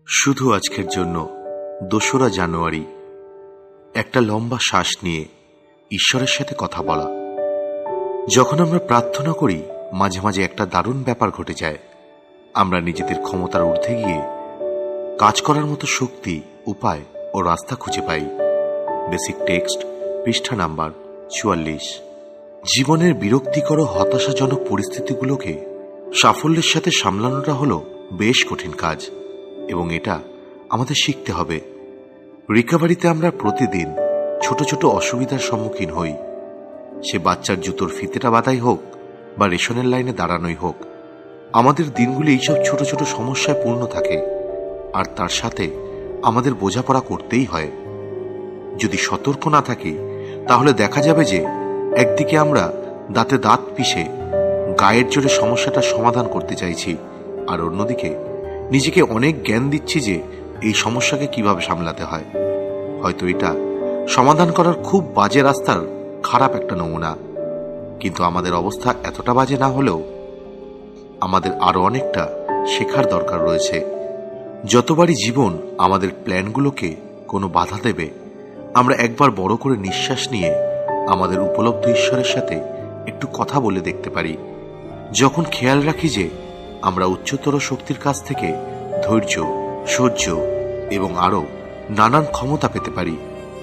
শুধু আজকের জন্য ২রা জানুয়ারি একটা লম্বা শ্বাস নিয়ে ঈশ্বরের সাথে কথা বলা। যখন আমরা প্রার্থনা করি, মাঝে মাঝে একটা দারুণ ব্যাপার ঘটে যায়। আমরা নিজেদের ক্ষমতার ঊর্ধ্বে গিয়ে কাজ করার মতো শক্তি, উপায় ও রাস্তা খুঁজে পাই। বেসিক টেক্সট, পৃষ্ঠা নাম্বার ৪৪। জীবনের বিরক্তিকর ও হতাশাজনক পরিস্থিতিগুলোকে সাফল্যের সাথে সামলানোটা হলো বেশ কঠিন কাজ, এবং এটা আমাদের শিখতে হবে। রিকভারিতে আমরা প্রতিদিন ছোট ছোট অসুবিধার সম্মুখীন হই। সে বাচ্চার জুতোর ফিতেটা বাঁধাই হোক বা রেশনের লাইনে দাঁড়ানোই হোক, আমাদের দিনগুলি এইসব ছোট ছোট সমস্যায় পূর্ণ থাকে, আর তার সাথে আমাদের বোঝাপড়া করতেই হয়। যদি সতর্ক না থাকি, তাহলে দেখা যাবে যে একদিকে আমরা দাঁতে দাঁত পিষে গায়ের জোরে সমস্যাটার সমাধান করতে চাইছি, আর অন্যদিকে নিজেকে অনেক জ্ঞান দিচ্ছি যে এই সমস্যাকে কিভাবে সামলাতে হয়। হয়তো এটা সমাধান করার খুব বাজে রাস্তার খারাপ একটা নমুনা, কিন্তু আমাদের অবস্থা এতটা বাজে না হলেও আমাদের আরো অনেকটা শেখার দরকার রয়েছে। যতবারই জীবন আমাদের প্ল্যানগুলোকে কোনো বাধা দেবে, আমরা একবার বড় করে নিঃশ্বাস নিয়ে আমাদের উপলব্ধ ঈশ্বরের সাথে একটু কথা বলে দেখতে পারি। যখন খেয়াল রাখি যে আমরা উচ্চতর শক্তির কাছ থেকে ধৈর্য, সহ্য এবং আরো নানান ক্ষমতা পেতে পারি,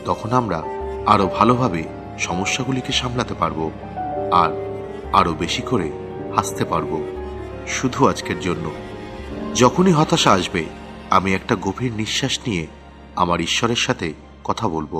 তখন আমরা আরো ভালোভাবে সমস্যাগুলিকে সামলাতে পারবো আর আরো বেশি করে হাসতে পারবো। শুধু আজকের জন্য যখনই হতাশা আসবে, আমি একটা গভীর নিঃশ্বাস নিয়ে আমার ঈশ্বরের সাথে কথা বলবো।